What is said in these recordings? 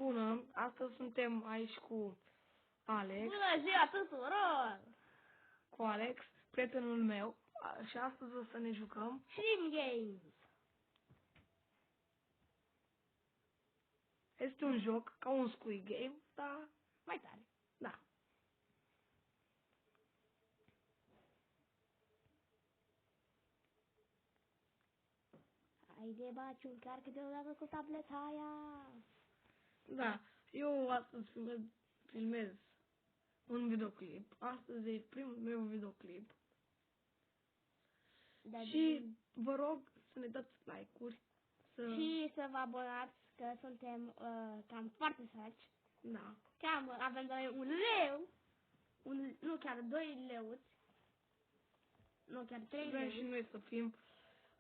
Bună, astăzi suntem aici cu Alex, Bună ziua tuturor! cu Alex, prietenul meu, și astăzi o să ne jucăm. Stream Games! Este un joc ca un Squid Game, dar Mai tare. da. Haide, baciu, încarcă deodată cu tableta aia! Da, eu astăzi filmez un videoclip. Astăzi e primul meu videoclip. Da, Și vă rog să ne dați like-uri. Și să vă abonați că suntem cam foarte săraci. Da. Cam avem doar un leu, nu chiar 2 leuți, nu chiar 3 Vrem și leuți. noi să fim.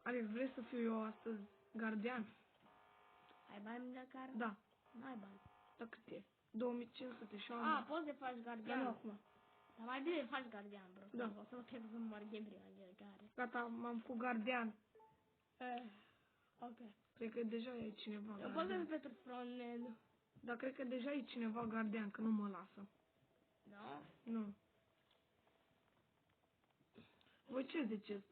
Alex, vrei să fiu eu astăzi gardian? Ai bani de care? Da. N-ai bani. Da, cât e? 2500 și Poți să faci nu gardian. acum. Dar mai bine faci gardian, bro. Da. O să mă pierd să mă de de care. Gata, m-am făcut gardian. Ok. Cred că deja e cineva Eu pot să gardian. pentru frontman. Dar cred că deja e cineva gardian, că nu mă lasă. Da? Nu. Voi ce ziceți?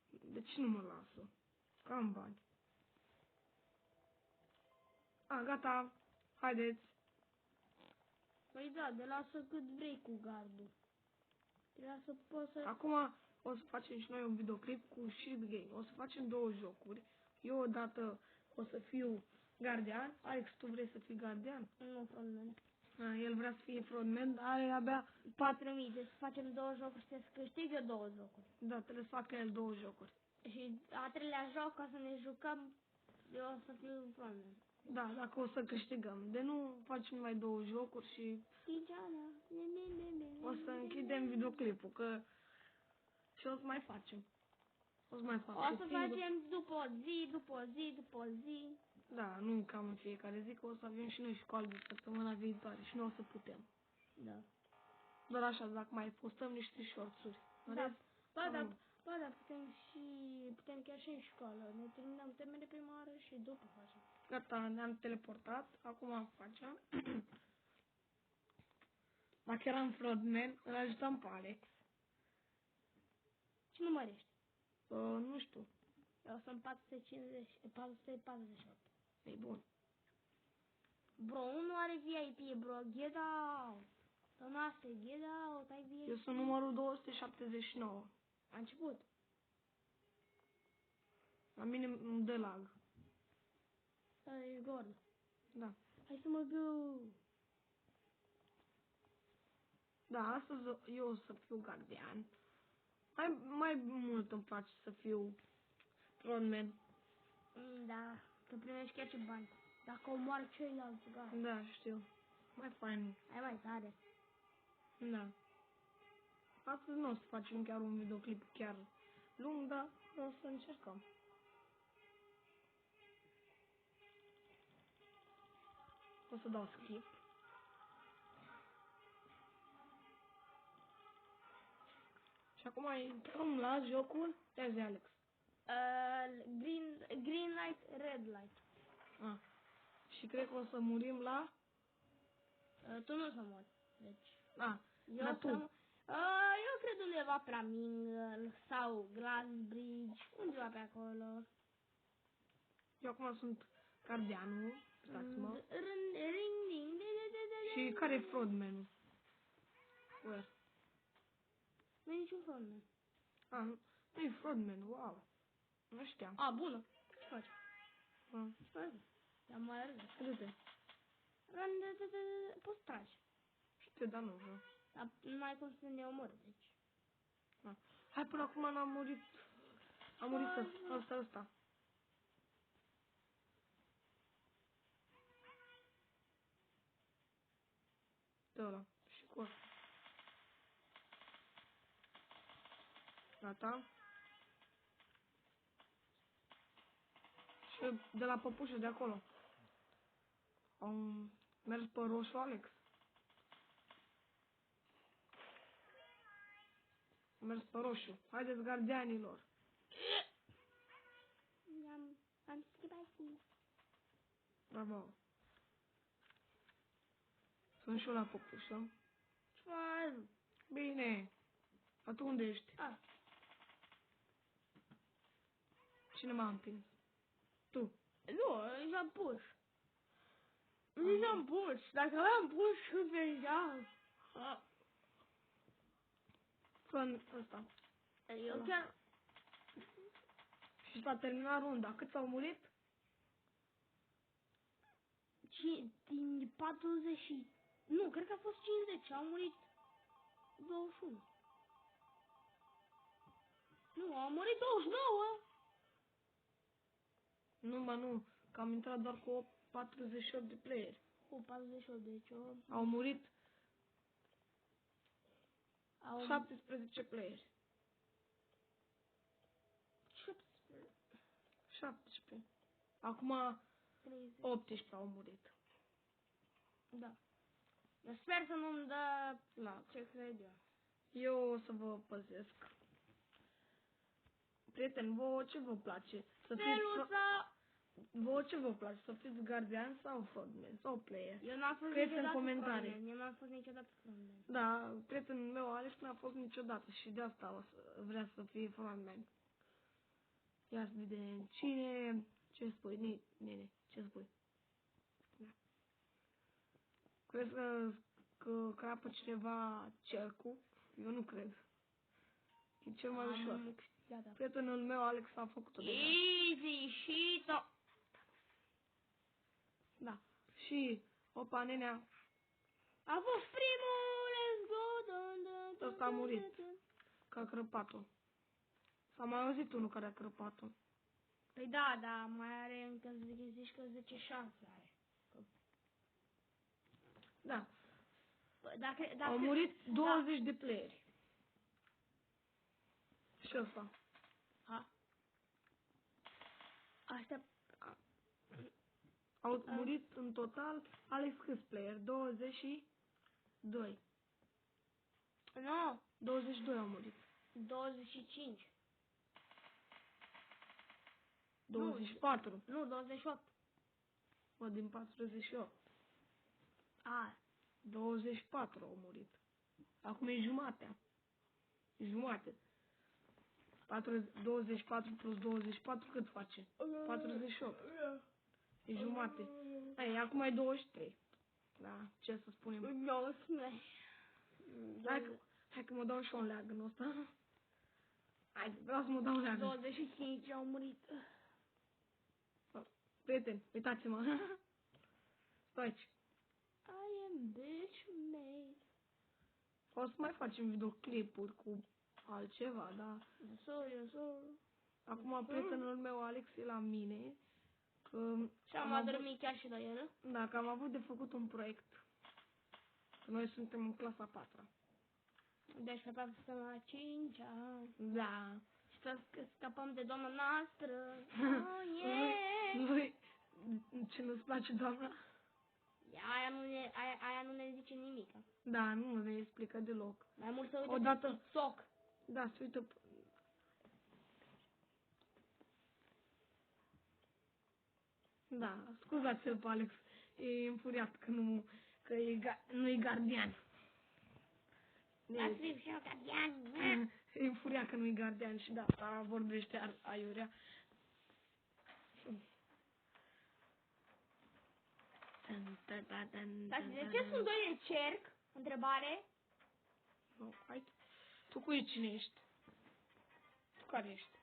De ce nu mă lasă? Că am bani. Gata. Haideți. Păi da, de lasă cât vrei cu gardul. De lasă poți să... Acum o să facem și noi un videoclip cu Shield Game. O să facem două jocuri. Eu odată o să fiu gardian. Alex, tu vrei să fii gardian? Nu, frontman. El vrea să fie frontman, dar are abia 4.000, deci facem 2 jocuri și să câștig eu 2 jocuri. Da, trebuie să facă el două jocuri. Și a treilea joc, ca să ne jucăm, eu o să fiu frontman. Da, dacă o să câștigăm. De nu facem numai două jocuri și o să închidem videoclipul, că și o să mai facem. O să mai fac O și să singur. facem după o zi, după o zi, după o zi. Da, nu cam în fiecare zi, că o să avem și noi școală de săptămâna viitoare și nu o să putem. Da. Doar așa, dacă mai postăm niște shorts-uri. Da, Nu. da, putem chiar și în școală. Ne terminăm temele prima oară și după facem. Gata, ne-am teleportat, acum facem. Dacă eram frontman, îl ajutam pe Alex. Ce numărești? Nu știu, Eu sunt 448. e bun. Bro, unul are VIP, bro, get out. Tănase, get out, ai VIP. Eu sunt numărul 279. A început. La mine îmi dă lag. E gol. Da. Hai să mă gău. Da, astăzi eu o să fiu gardian. Mai mult îmi place să fiu frontman. Da, că primești chiar ce bani. Dacă omoară ceilalți, gata. Da, știu. Mai fain. Ai mai tare. Da. Astăzi nu o să facem chiar un videoclip chiar lung, dar o să încercăm. O să dau skip. Și acum intrăm la jocul. Ia zi, Alex. Green light, red light. Și cred că o să murim la... Tu nu o să mori. Deci, la eu, tu. eu cred undeva pe la Mingle sau Glassbridge, undeva pe acolo. Eu acum sunt gardianul. Stați-mă. Ring, ding, Și care e frontman-ul? Where? Nu e niciun frontman. Nu e frontman, wow. Nu știam. Bună. Ce faci? Stai. Dar mai arăt. Du-te. Poți să tragi. Știu, dar nu vreau. Dar nu ai cum să ne omori, deci. Hai, până acum n-am murit. Am murit ăsta. De ăla. Și cu ăsta. Gata. Și de la păpușă de acolo. Am mers pe roșu, Alex. Am mers pe roșu. Haideți, gardianilor. Am schimbat. Bravo. Sunt și eu la păpușă. Ce faci? Bine. Dar tu unde ești? Ah, Cine m-a împins? Tu. nu, ești puș. Nu puș. Dacă aveam puș, îl vedeam. Fă ăsta. Eu chiar... Și s-a terminat runda. Cât s-au murit? Din 40 și... Nu, cred că a fost 50. Au murit 21. Nu, au murit 29. Nu, mă, nu. Că am intrat doar cu 48 de playeri. Cu 48, deci eu... Au murit Au 17 playeri. 17. 17. Acum 30. 18 au murit. Da. Eu sper să nu-mi dă La. ce cred eu. Eu o să vă păzesc. Prieteni, vouă ce vă place? Să fiți... Steluța! Vouă ce vă place? Să fiți gardian sau frontman sau player? Eu n-am fost Scrieți în niciodată comentarii. frontman. Eu n-am fost niciodată frontman. Da, prietenul meu Alex n-a fost niciodată și de asta o să vrea să fie frontman. Ia să vedem cine... Ce spui? Nene, ce spui? Da. Crezi că crapă cineva cercul? Eu nu cred. E cel mai ușor. Gata. Prietenul meu Alex a făcut-o deja. Easy și to. Da. Și opa, nenea, A fost primul, let's go, dun, dun, dun, ăsta a murit. dun, dun. Că a crăpat-o. S-a mai auzit unul care a crăpat-o. Păi da, da, mai are încă, zici că 10 șanse are. Da. Păi, dacă Au murit 20 de playeri. Și ăsta. Ha? Aștept. Au murit în total, Alex câți player? 22. Nu, 22 au murit. 25. 24. Nu, 28. Mă, din 48. A, 24 au murit. Acum e jumatea. E jumate. 24 plus 24 cât face? 48. E jumate. Hai, acum e 23. Da, ce să spunem? 19. Hai că mă dau și un leagăn ăsta. Hai, vreau să mă dau leagăn. 25 au murit. Prieteni, uitați-mă. Stai aici. I am bitch made. O să mai facem videoclipuri cu altceva, da? Sorry. Acum prietenul meu Alex e la mine. Că Și am adormit chiar și la el. Da, că am avut de făcut un proiect. Că noi suntem în clasa 4-a. Deci pe patru suntem la 5-a. Da. Și să scapăm de doamna noastră. Oh, yeah! Lui, ce nu-ți place, doamna? Aia nu ne zice nimic. Da, nu ne explică deloc. Mai mult să uită Odată- pe TikTok. Da, se uită... Da, scuzați-l pe Alex. E înfuriat că nu-i gardian. Ați fi și eu gardian. E înfuriat că nu-i gardian și da, asta vorbește aiurea. Dar de ce sunt doi în cerc? Întrebare? Nu, hai. Tu cu cine ești? Tu care ești?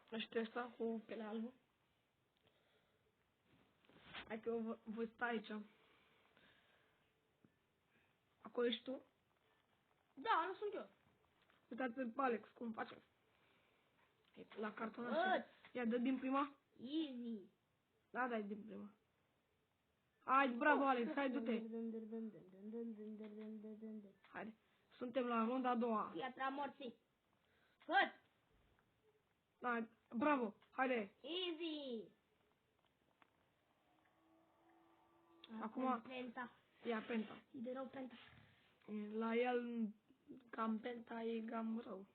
Ești ăsta cu pelea albă? Hai că eu voi sta aici. Acolo ești tu? Da, nu sunt eu. Uitați-l pe Alex, cum face. E la cartonul Bă! așa. Ia, dă din prima? Easy. Da, dai din prima. Hai, bravo, Alex, hai, du-te. Haide. Suntem la runda a doua. Piatra morții. Hăt! Da, bravo, haide. Easy. Acum- Penta. Ia penta. E de rău penta. La el, cam penta e cam rău.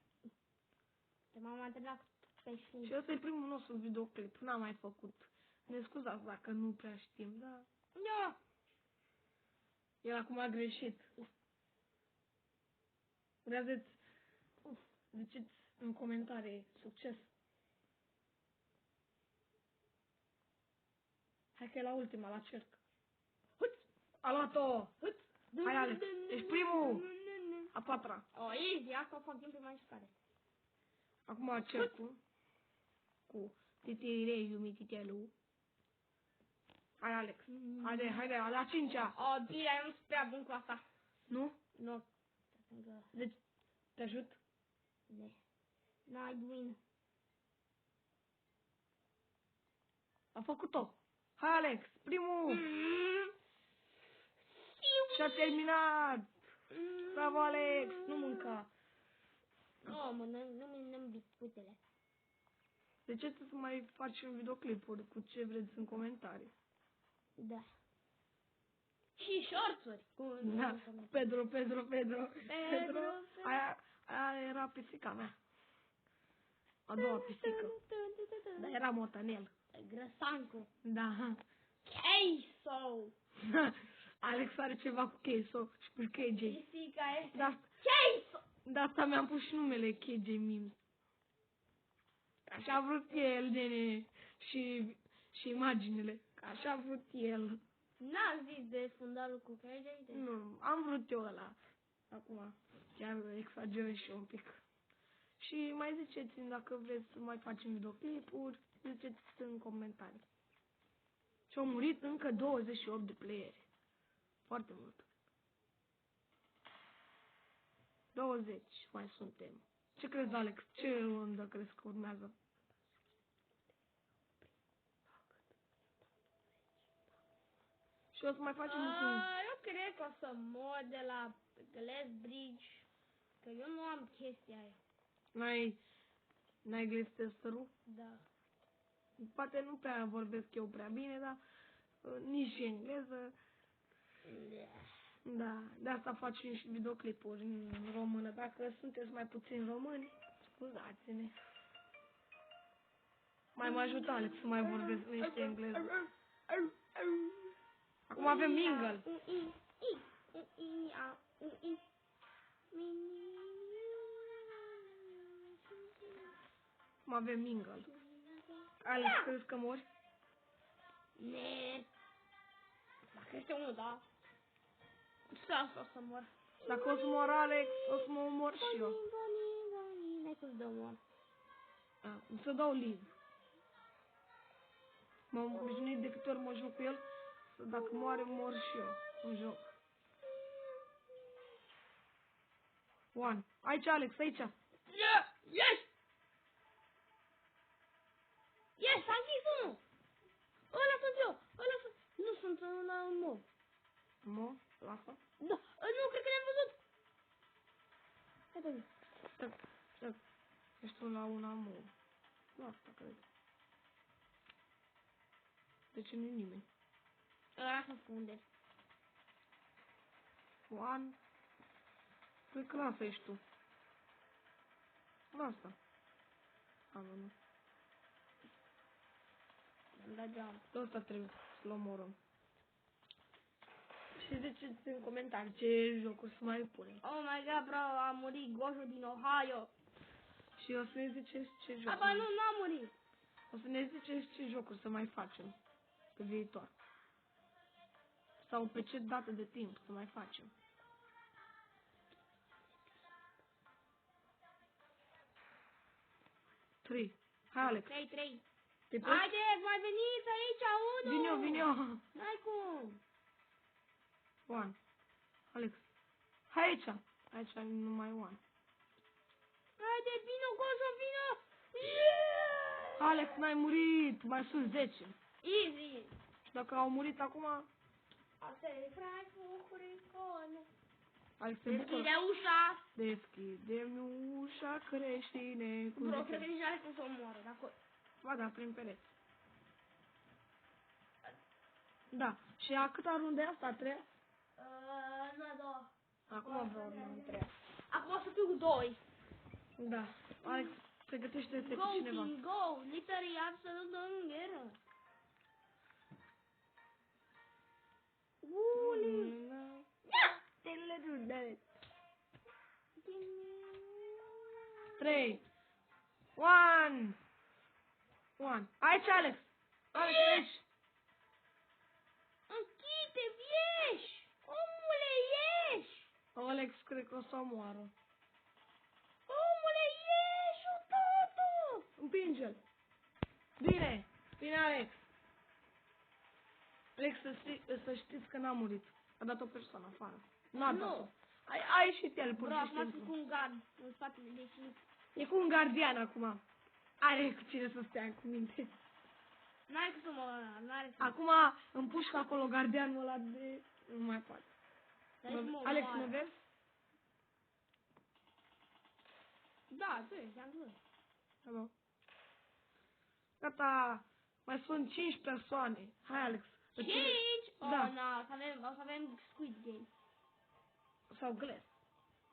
Te m-am antrenat pe Și ăsta e primul nostru videoclip. N-am mai făcut Ne scuzați dacă nu prea știm, da? Da. El acum a greșit. Vreau ziceți în comentarii succes. Hai că e la ultima, la cerc. Huț! A luat-o! Huț! Hai, Alex, ești primul! A patra. O, easy, asta o fac din prima încercare. Acum cercul. Cu titirei, iumititelu. Hai, Alex. Haide, la cincea. O, bine, eu nu sunt prea bun cu asta. Nu? Nu. Deci, te ajut? N-ai win. A făcut-o. Hai, Alex, primul! Și-a terminat! Bravo, Alex! Nu mânca! Nu, mă, nu mănânc biscuitele. De ce să mai faci un videoclipuri cu ce vreți în comentarii? Da. Și shorts-uri. Da, Pedro. Aia era pisica mea. A doua pisică. Dar era motanel. Grăsancu. Da. Queso. Alex are ceva cu queso și cu KJ. Pisica este Da. queso. De asta mi-am pus și numele KJ Memes. Așa a vrut el, nene. Și imaginele. Așa a vrut el. N-am zis de fundalul cu KJ. Nu, am vrut eu ăla. Acum, chiar exagerez și un pic. Și mai ziceți-mi dacă vreți să mai facem videoclipuri, ziceți în comentarii. Și au murit încă 28 de playeri. Foarte mult. 20 mai suntem. Ce crezi, Alex? Ce rundă crezi că urmează? Și o să mai facem un film. Eu cred că o să mor de la Glass Bridge. Că eu nu am chestia aia. N-ai Glass Testerul? Da. Poate nu prea vorbesc eu prea bine, dar nici și engleză. Da, de asta facem și videoclipuri în română. Dacă sunteți mai puțini români, scuzați-ne. Mai mă ajută Alex să mai vorbesc niște engleză. Acum avem mingle. Acum avem mingle. Alex, crezi că mori? Ne. Dacă este unul, da. Asta o să mor. Dacă o să mor Alex, o să mă omor și eu. Hai să-ți dau mor. Să dau live. M-am obișnuit de câte ori mă joc cu el, dacă moare, mor și eu în joc. One. Aici, Alex, aici. Yes! Yes, am zis unul! Ăla sunt eu! Ăla sunt... Nu sunt ăla un mob. Mo? Lasă. Da, nu, cred că le-am văzut! Hai, Stai. Ești la una mo. Nu asta, cred. De ce nu-i nimeni? ăla să funde. One. Cred că lasă ești tu. Lasă. Nu. Îmi da jump. De asta trebuie să-l omorăm. Și ziceți în comentarii ce jocuri să mai punem. Oh my god, bro, a murit Gojo din Ohio. Și o să ne ziceți ce jocuri. Aba, nu, n-a murit. O să ne ziceți ce jocuri să mai facem pe viitor. Sau pe ce dată de timp să mai facem. Trei. Hai, Alex. 3. Te pleci? Haideți, mai veniți aici, unul! Vin eu. N-ai cum! One. Alex. Hai aici. Aici numai one. Haide, vino, Gojo, vino! Yeah! Alex, n-ai murit. Mai sunt 10. Easy! Și dacă au murit acum, Asta e frate, curicon. Alex se bucură. Deschide ușa! Deschide-mi ușa creștine. Bro, cred că nici n-are cum să o moară, dacă... Ba da, prin pereți. Da. Și a câta runde asta? A treia? Nu, a doua. Acum vreau în treia. Acum o să fiu cu 2. Da. Alex, pregătește-te Go, cu cineva. King, go! Literally absolut în gheră. Uli! Dale. 3, 1. Aici, Alex. Alex, aici. Închide, ieși! Omule, ieși! Alex, cred că o să moară. Omule, ieși, tată! Împinge-l. Bine, Alex. Alex, să știți că n-a murit. A dat o persoană afară. N-a dat-o. A ieșit el, pur și Bro, acum simplu. cu un gard în spatele deși... E cu un gardian acum. Are cu cine să stea cu minte. N-are cum să n-are să... Acum împușcă acolo gardianul ăla de... Nu mai poate. Alex, mă vezi? Da, tu ești, am văzut. Alo. Gata. Mai sunt 5 persoane. Hai, Alex. 5? Da. Oh, na, o să avem Squid Game. Sau Glass.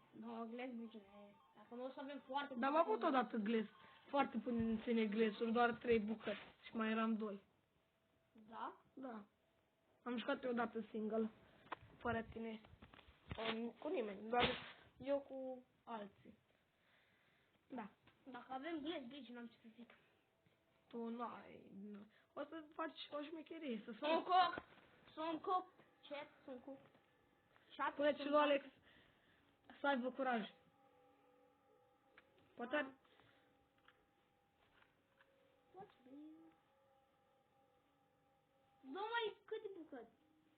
No, Glass Bridge. Dacă nu o să avem foarte... Dar am avut odată Glass. Foarte puține Glass-uri, doar 3 bucăți. Și mai eram 2. Da? Da. Am jucat eu odată single. Fără tine. Cu nimeni. Doar eu cu alții. Da. Dacă avem Glass Bridge, n-am ce să zic. Tu nu ai... O să faci o șmecherie. Să Sunt coc! Sunt coc! Ce? Sunt coc. Spune-ți lui Alex să aibă curaj. Poate ar... Dă mai câte bucăți?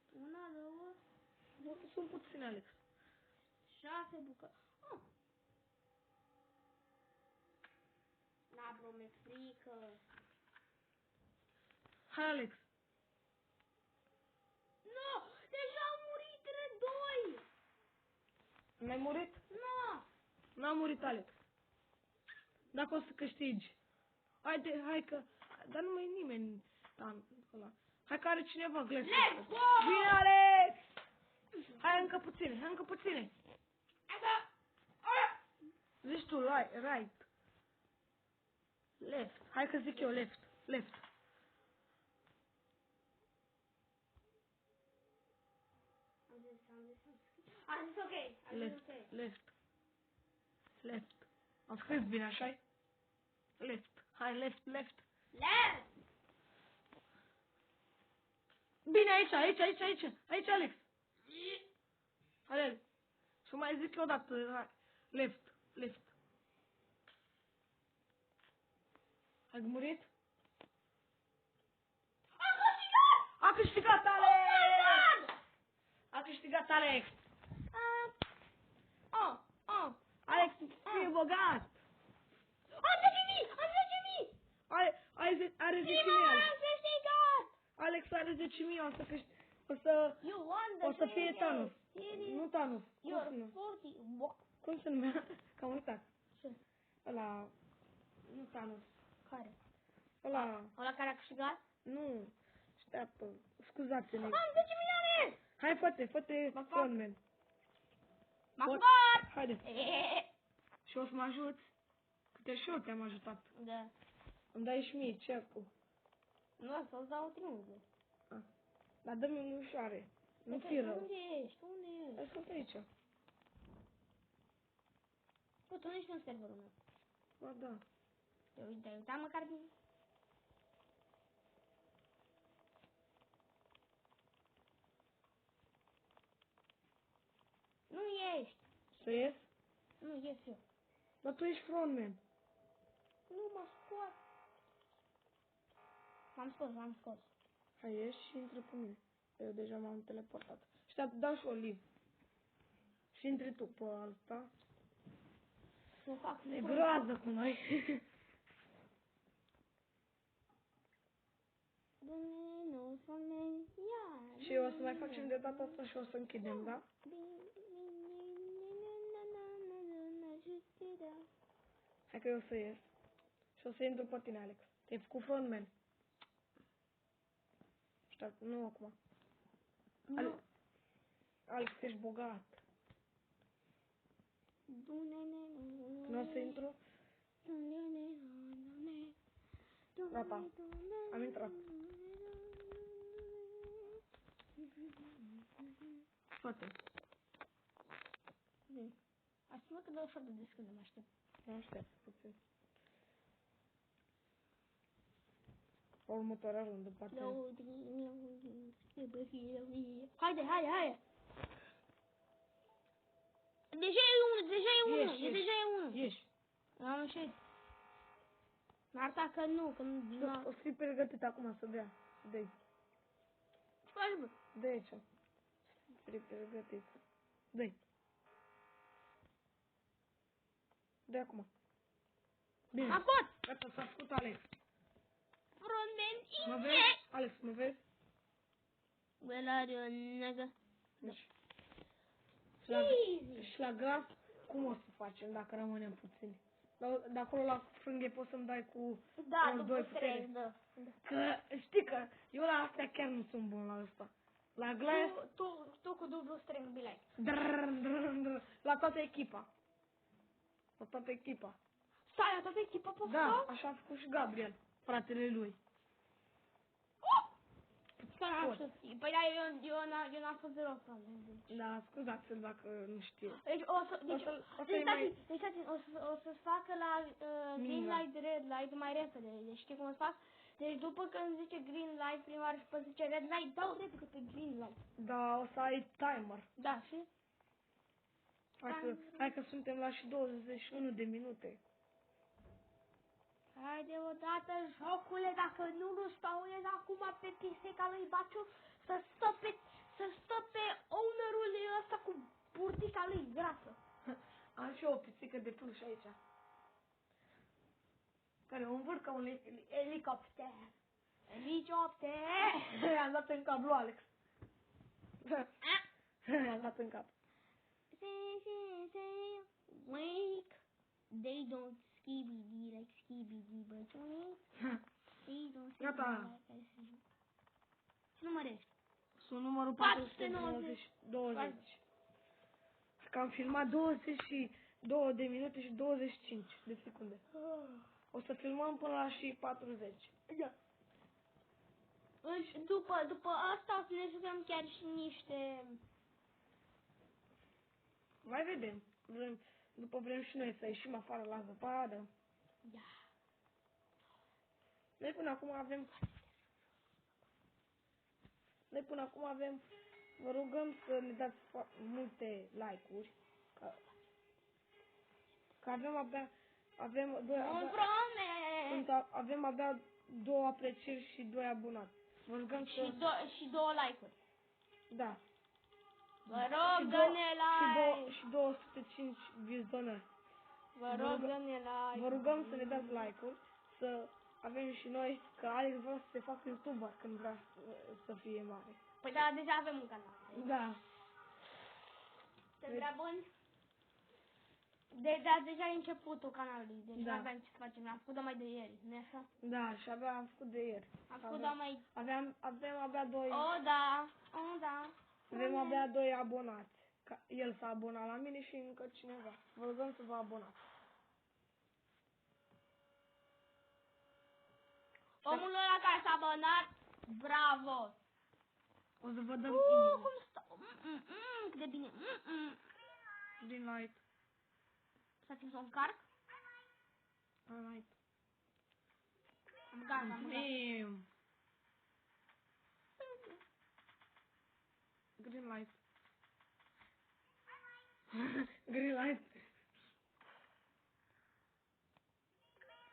1, 2... Sunt puține, Alex. 6 bucăți. Oh. Na, bro, mi-e frică. Hai, Alex. Nu! Deja au murit doi! N-ai murit? Nu! N-a murit, Alex. Dacă o să câștigi. Hai că... Dar nu mai e nimeni. Ăla. Hai că are cineva Glass. Let's go! Bine, Alex! Hai încă puține. Zici tu, right. Left. Hai că zic eu, left. Am zis ok. Left. Am scris bine, așa-i? Left. Hai, left. Left! Bine, aici, Alex. Alex. Și mai zic eu odată, hai. Left. Ai murit? A câștigat Alex! Alex, fii bogat! Am 10.000! Are 10.000 Alex are 10.000, o să fie Thanos. Nu Thanos. Cum se numea? Că am uitat. Ce? Ăla... Nu Thanos. Care? Ăla care a câștigat? Nu. Așteaptă. Scuzați-ne. Am 10 milioane! Hai, fă-te frontman. M-a fugat! Haide. Și o să mă ajuți? Câte și eu te-am ajutat. Da. Îmi dai și mie cercul. Nu, să-ți dau o triunghi. Dar dă-mi în ușoare. Nu fi rău. Unde ești? Hai, sunt aici. Bă, tu nu ești în serverul meu. Ba da. Te-ai uitat măcar bine? Nu ești. Să ies? Nu, ies eu. Dar tu ești frontman. Nu mă scot. M-am scos. Hai, ieși și intră pe mine. Eu deja m-am teleportat. Și te dau și o liv. Și intri tu pe asta. Să fac E groază cu noi. Și o să mai facem de data asta și o să închidem, da? Hai că eu o să ies. Și o să intru pe tine, Alex. Te-ai făcut frontman. Așteaptă, nu acum. Alex, ești bogat. Nu o să intru? Gata. Am intrat. Poate. Asta că dă ușor de descând, mă aștept. Mă aștept puțin. Următoarea rundă, poate. Haide! Deja e unul, deja e unul. Ieși. Am ieșit. Arta că nu, că nu. O să fii pregătit acum să dea. Dă-i. Ce faci, bă? Dă aici. Fii pregătit. Dă-i. Dă acum. Bine. Apot! Gata, s-a făcut Alex. Frontend Mă in vezi? Alex, mă vezi? Where are you, nigga? Deci. Și la graf, cum o să facem dacă rămânem puțini? De acolo la frânghe poți să-mi dai cu Da, doi după putere. 3, da. Că știi că eu la astea chiar nu sunt bun la ăsta. La glass, Tu cu dublu strâng bilai. la toată echipa. La toată echipa. Stai, la toată echipa poți Da, să? așa a făcut și Gabriel, fratele lui. Păi da, eu n-am fost deloc frontend. Da, scuzați-l dacă nu știu. Deci o să facă la green light, red light mai repede. Deci știi cum o să fac? Deci după când zice green light prima oară și după zice red light, dau repede pe green light. Da, o să ai timer. Da, și? Hai că suntem la și 21 de minute. Haide odată, jocule, dacă nu spawnezi acum pe piseca lui Baciu, să stă pe ownerul ăsta cu burtica lui grasă. Am și eu o pisică de pluș aici. Care o învârt ca un elicopter. Elicopter! I-am dat în cap lui Alex. I-am dat în cap. Wake. They don't skibidi like skibidi, but wake. They don't Gata. Ce număr ești? Sunt numărul 490. 420. Că am filmat 22 de minute și 25 de secunde. O să filmăm până la și 40. Da. După asta o să ne jucăm chiar și niște... Mai vedem. După vrem și noi să ieșim afară la zăpadă. Da. Noi până acum avem... Vă rugăm să ne dați multe like-uri. Că avem abia 2 aprecieri și 2 abonați. Vă rugăm Și 2 like-uri. Da. Vă rog, dă-ne like. Și 205 vizionări. Vă rog, dă-ne like. Vă rugăm să ne dați like-uri, să avem și noi, că Alex vrea să se facă YouTuber când vrea să fie mare. Păi da, deja avem un canal. Da. Sunt prea bun? Deja e începutul canalului, deci nu aveam ce să facem, am făcut-o mai de ieri, nu așa? Da, și abia am făcut de ieri. Avem abia 2... da. Avem abia 2 abonați. El s-a abonat la mine și încă cineva. Vă rugăm să vă abonați. Omul ăla care s-a abonat, bravo! O să vă dăm inimă. Cum stau? Cât de bine. Din light. Să fim să o încarc? Light. Am gata. Green light. Green light.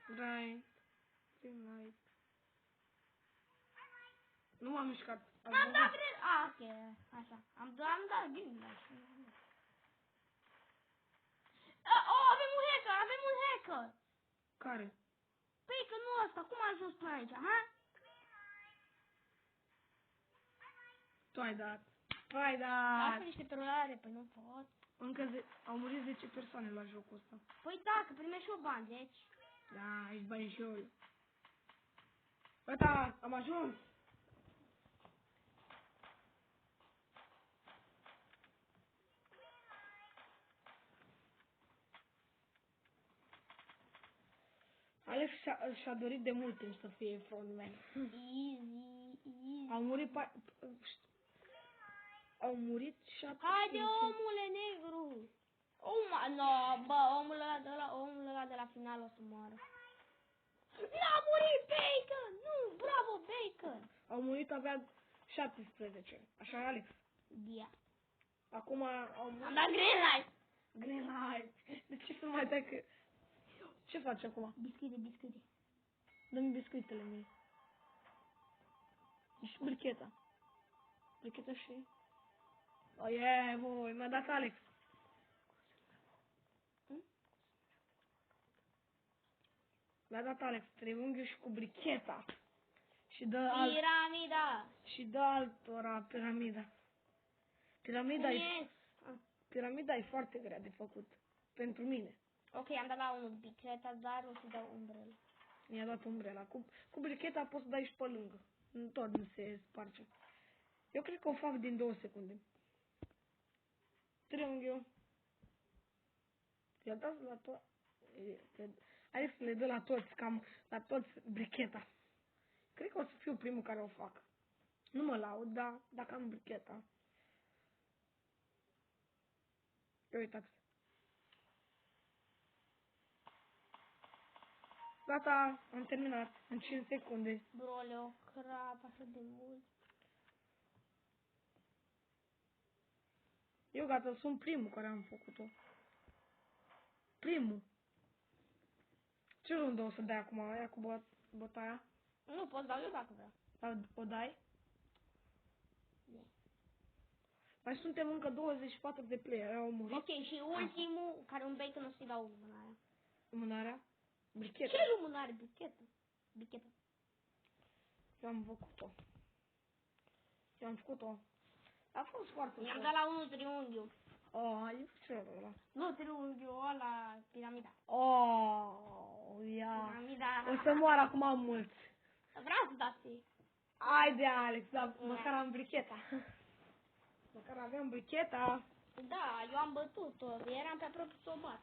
Green light. Nu m-am mișcat. Am dat ok, așa. Am dat green light. Avem un hacker. Care? Păi că nu ăsta, cum a ajuns până aici, ha? Tu ai dat. Lasă niște perulare, păi nu pot. Încă au murit 10 persoane la jocul ăsta. Păi da, că primești și eu bani, deci. Da, aici bani și eu. Gata, am ajuns. Alex și-a dorit de mult timp să fie frontman. Easy. Au murit Au murit 7. Haide, omule negru! No, bă, omul ăla de la final o să moară. N-a murit Bacon! Nu, bravo Bacon! Au murit avea 17. Așa, Alex. Dia. Acum au murit. Am dat green light! Green light. De ce să mai dai că... Ce faci acum? Biscuite. Dă-mi biscuitele mele. Și bricheta. Bricheta și... Oh, yeah, voi, mi-a dat Alex. Mi-a dat Alex triunghiul și cu bricheta. Și dă Piramida! Și dă altora piramida. Piramida e foarte grea de făcut. Pentru mine. Ok, am dat la unul bicreta, dar o să dau umbrelă. Mi-a dat umbrela. Cu bricheta poți să dai și pe lângă. Tot nu se sparge. Eu cred că o fac din 2 secunde. Triunghiul. I-a dat la toți. Hai să le dă la toți, cam la toți bricheta. Cred că o să fiu primul care o fac. Nu mă laud, dar dacă am bricheta. Eu uitați. Gata, am terminat în 5 secunde. Bro, le-o crap așa de mult. Eu gata, sunt primul care am făcut-o. Primul. Ce rundă o să dai acum? Aia cu bătaia? Nu, poți dau eu dacă vreau. O dai? Da. Mai suntem încă 24 de player, au murit. Ok, și ultimul, care un bacon o să-i dau mânarea. Mânarea? Bricheta. Ce lumânare? Bricheta. Eu am făcut-o. A fost foarte I-am ușor. dat la unul triunghiul. Oh, e ușor ăla. Nu triunghiul ăla, piramida. Oh, ia. Piramida. O să moară acum mulți. Vreau să dați. Haide, Alex, dar măcar am bricheta. Măcar aveam bricheta. Da, eu am bătut-o. Eram pe aproape să o bat.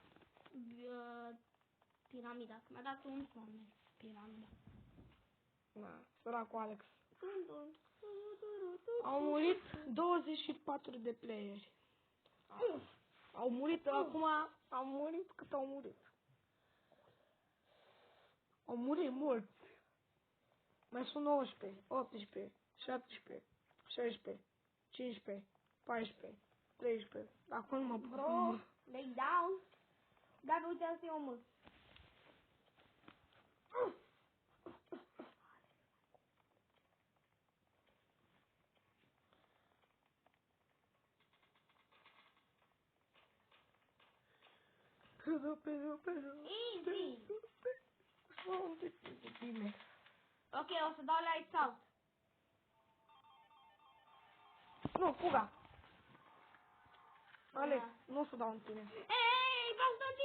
Piramida. Mi-a dat un foame. Piramida. Na, săracul Alex. Au murit 24 de playeri. Au murit acum, au murit cât au murit. Au murit mulți. Mai sunt 19, 18, 17, 16, 15, 14, 13. Acum nu mă pot. Bro, lay down. Dar uite, asta e o mă. Easy. Bine. Ok, o să dau lights out. Nu, fuga. Alex, Da. nu o să dau în tine. Ei, v-ați dat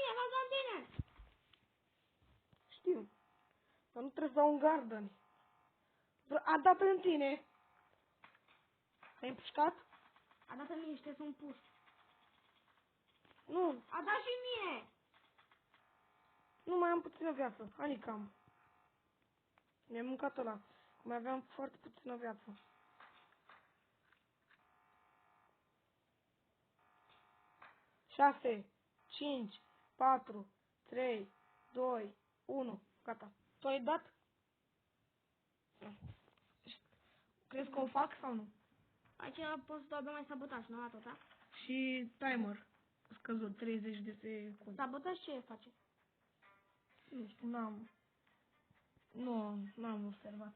tine. Știu. Dar nu trebuie să dau un garden. A dat în tine. Ai împușcat? A dat în mine și trebuie să-mi puș. Nu. A dat și mie. Nu mai am puțină viață. Anicam. Mi-am mâncat ăla. Mai aveam foarte puțină viață. Șase, 5, 4, 3, 2, 1. Gata. Tu ai dat? Da. Crezi că o fac sau nu? Aici pot să dau de mai sabotaj, nu la tot, da? Și timer. Scăzut 30 de secunde. Sabotaj ce face? Nu știu, n-am observat.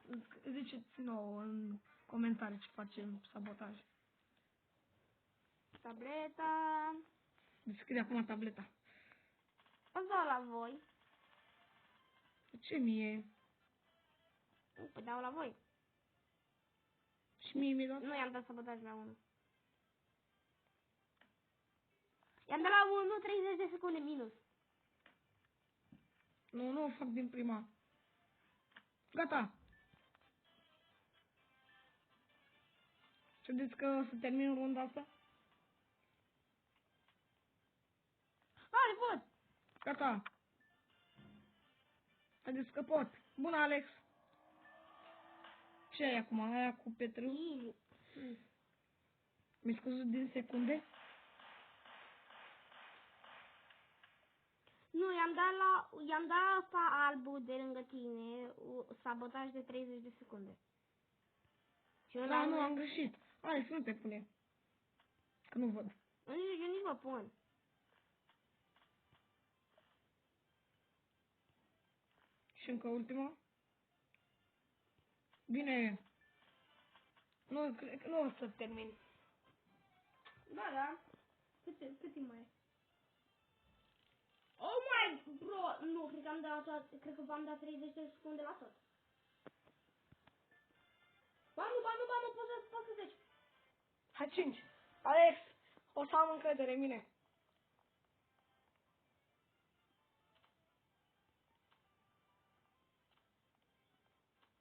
Ziceți nouă în comentarii ce facem sabotaj. Tableta. Deschide acum tableta. O să dau la voi. Ce mie? Păi dau la voi. Și mie mi-e dat? Nu i-am dat sabotaj la 1. I-am dat la 1, 30 de secunde minus. Nu o fac din prima. Gata. Credeți că o să termin runda asta? Hai, pot! Gata. Haideți că pot. Bun, Alex. Ce ai acum? Aia cu Petru? Mi-ai scăzut din secunde? Nu, i-am dat asta albul de lângă tine, sabotaj de 30 de secunde. Și eu Da, nu, am greșit. Alex, nu te pune. Că nu văd. Eu nici mă pun. Și încă ultima. Bine. Nu, cred că nu o să termin. Da. Cât timp mai e? Oh my bro! Nu, cred că v-am dat 30 de secunde la tot. Ba nu, poți să zici. Hai 5. Alex, o să am încredere în mine.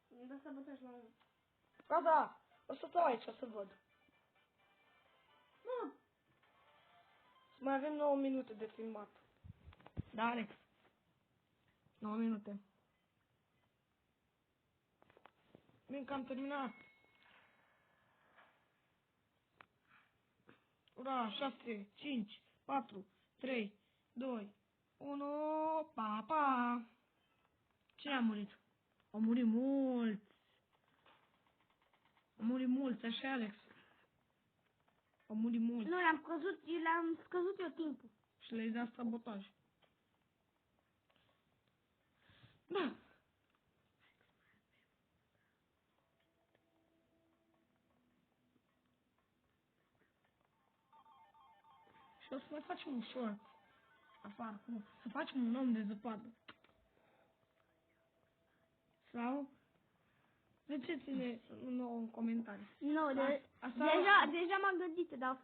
Îmi dă sabotaj la 1. Da. O să stau aici să văd. Nu, Mai avem 9 minute de filmat. Da, Alex. 9 minute. Bine că am terminat. Ura, 6, 5, 4, 3, 2, 1, pa! Cine a murit? Au murit mulți. Au murit mulți, așa, Alex. Au murit mulți. nu le-am scăzut eu timpul. Și le-ai dat sabotaj. Da. Și o să mai facem un short. Afară, să facem un om de zăpadă. Sau ziceți-ne nou în comentarii. Nu, deja m-am gândit, dar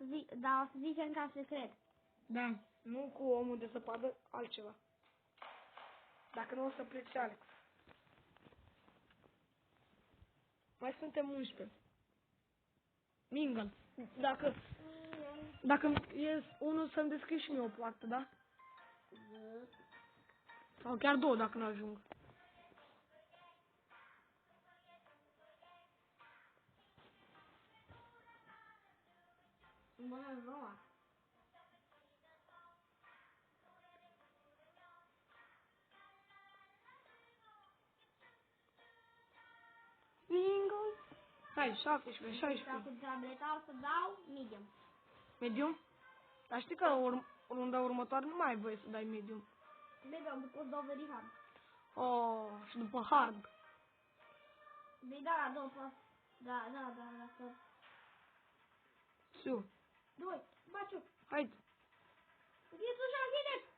o să zicem ca secret. Da, nu cu omul de zăpadă, altceva. Dacă nu o să plece Alex. Mai suntem 11. Mingle. Dacă e unul să-mi deschid și mie o poartă, da? Sau chiar două dacă nu ajung. Bună ziua! Mingle. Hai, 17, Dacă 16. tableta o să dau medium. Medium? Dar știi că runda următoare nu mai ai voie să dai medium. Medium, după o să dau very hard. Oh, și după hard. Vei da la două pas. Da, stop. Su. 2, baciu. Hai. Închideți ușa, închideți!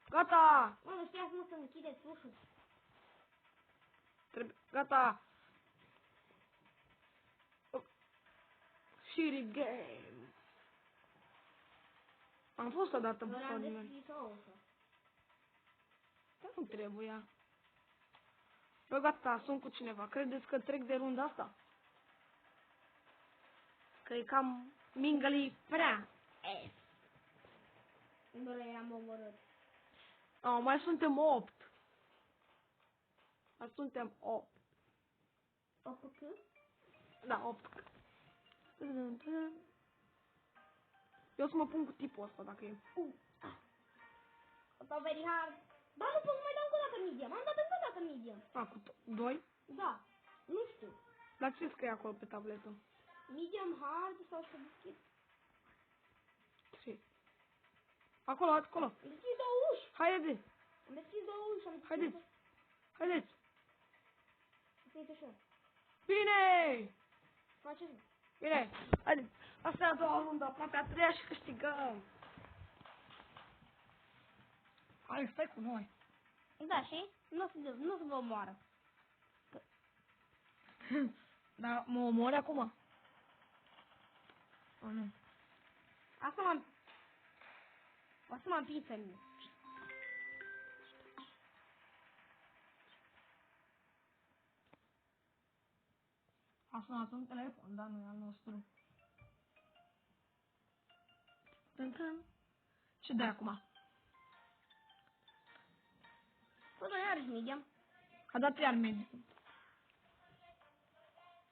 Gata. Mă, nu știați, nu să închideți ușa. Gata. Shitty game. Am fost odată în Doar am Fortnite. deschis o ușă. Dar nu trebuia. Bă, gata, sunt cu cineva. Credeți că trec de runda asta? Că e cam mingălii prea. Bă, i-am omorât. Oh, mai suntem 8. Mai suntem 8. O cât? Da, 8. Eu o să mă pun cu tipul ăsta dacă e. O dau very hard. Ba, nu pot să mai dau încă o dată medium. Am dat încă o dată medium. Cu 2. Da, nu știu. Dar ce scrie acolo pe tabletă? Medium hard sau să deschid? 3. Acolo. Am deschis două uși. Haideți. Am deschis două uși. Haideți. Uite ușor. Bine! Faceți. Bine. Haideți. Asta e a doua rundă, aproape a treia și câștigăm. Alex, stai cu noi. Da, și? Nu o să vă omoară. Dar mă omori acum? O, nu. Asta m-am... O să mă împing pe mine. A sunat un telefon, dar nu e al nostru. Ce dai acum? Păi, iarăși medium. A dat iar medium.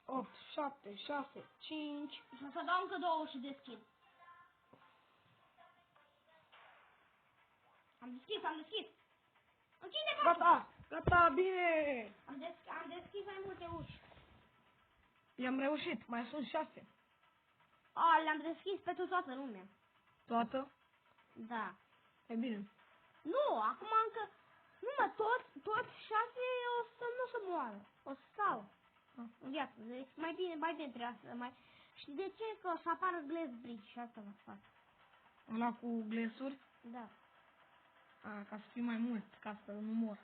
8, 7, 6, 5. Și o să dau încă 2 și deschid. Am deschis. Închide, Gata, gata, bine. Am deschis mai multe uși. I-am reușit, mai sunt 6. Le-am deschis pentru toată lumea. Toată? Da. E bine. Nu, acum încă... Nu, mă, toți 6 o să nu se moară. O să stau. În viață. Deci mai bine trebuie să mai... Și de ce? Că o să apară Glass Bridge și asta vă fac. Ăla cu glesuri? Da. Ca să fie mai mult, ca să nu mor.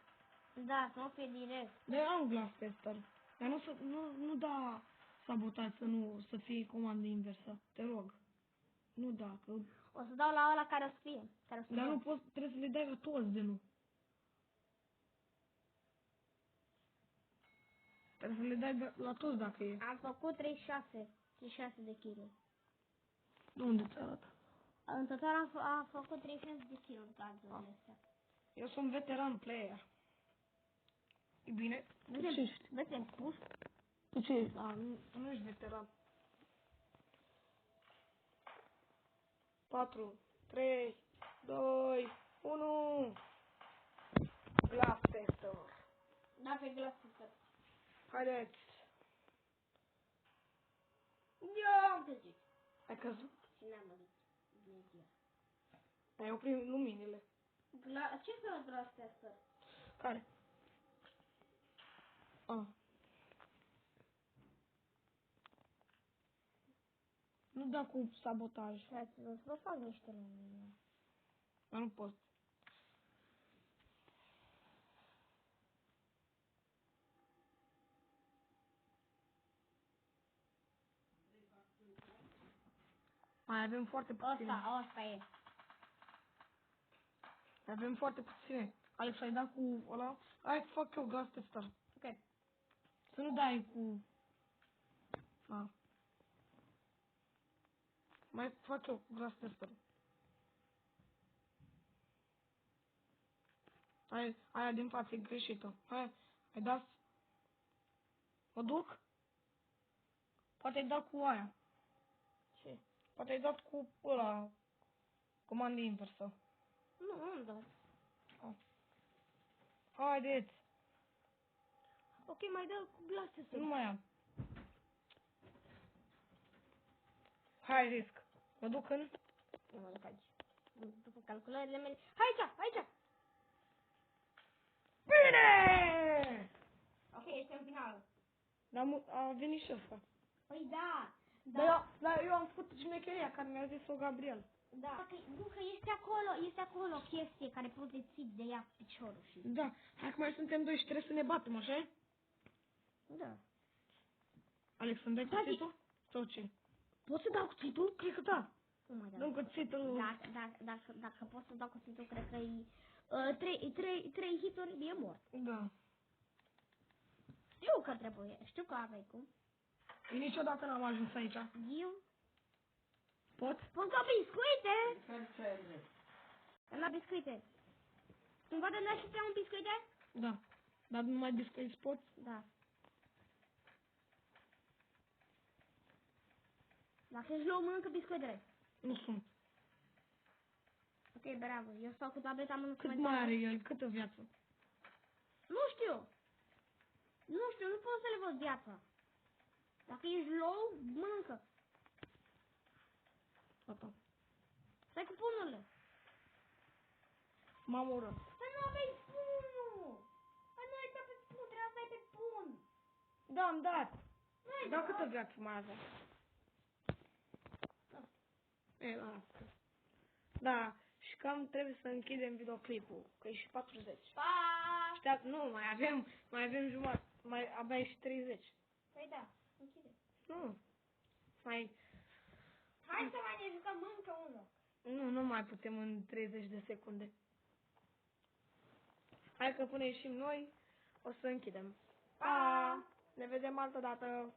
Da, să nu fie direct. Dar eu am glass tester. Dar nu da sabotaj să fie comandă inversă. Te rog. Nu da, că... O să dau la ăla care o să fie. Dar nu poți, trebuie să le dai la toți de nu. Trebuie să le dai la toți dacă e. Am făcut 36 de kg. Unde ți arată? În total am făcut 36 de kg în cazurile astea. Eu sunt veteran player. E bine? Tu ce ești? Vedem pus. Tu ce ești? Nu ești veteran. 4, 3, 2, 1. Glass tester. Da, pe glasul. Haideți. Eu am căzut. Ai căzut? Și n-am văzut. Ai oprit luminile. Ce fel de glass tester? Care? Nu da cu sabotaj. Fraților, să vă fac niște lumini. Dar nu pot. Mai avem foarte puține. Asta e. Avem foarte puține. Alex, ai dat cu ăla? Hai, fac eu glass tester. Ok. Să nu dai cu... Mai fac eu glass tester. Aia din față e greșită. Hai, ai dat... O duc? Poate ai dat cu aia. Ce? Poate ai dat cu ăla. Comandă inversă. Nu dau. Haideți. Ok, mai dă cu glass tester. Nu mai am. Hai, risc. Mă duc în... Nu mă duc aici. După calculările mele. Aici! Bine! Ok, este în final. Dar a venit și ăsta. Păi da. Dar eu am făcut șmecheria care mi-a zis-o Gabriel. Da. Nu, că este acolo o chestie care poți să ții de ea piciorul și... Da, hai că mai suntem doi și trebuie să ne batem, așa? Da. Alex, îmi dai cuțitul? Sau ce? Poți să dau cuțitul? Cred că da. Nu mai dau. Dăm cuțitul. Dacă pot să dau cuțitul, cred că e 3 hituri, e mort. Da. Știu că trebuie, știu că aveai cum. Eu niciodată n-am ajuns aici. Eu? Pot? Pot da biscuite? La biscuite. Îmi văd de și prea un biscuite? Da. Dar numai biscuiți poți? Da. Dacă ești low, mănâncă biscuitele. Nu sunt. Ok, bravo. Eu stau cu tableta, mănânc Cât mai are el? Câtă viață? Nu știu, nu pot să le văd viața. Dacă ești low, mănâncă. Gata. Stai cu punurile. M-am urât. Să nu aveai punul. Să nu ai dat pe pun, trebuie să ai pe pun. Da, am dat. Da, câtă viață mai avea? E, lasă. Da, și cam trebuie să închidem videoclipul, că e și 40. Pa! Nu, mai avem jumătate, abia e și 30. Păi da, închide. Nu. Hai să mai ne jucăm încă unul. Nu mai putem în 30 de secunde. Hai că până ieșim noi, o să închidem. Pa! Ne vedem altă dată.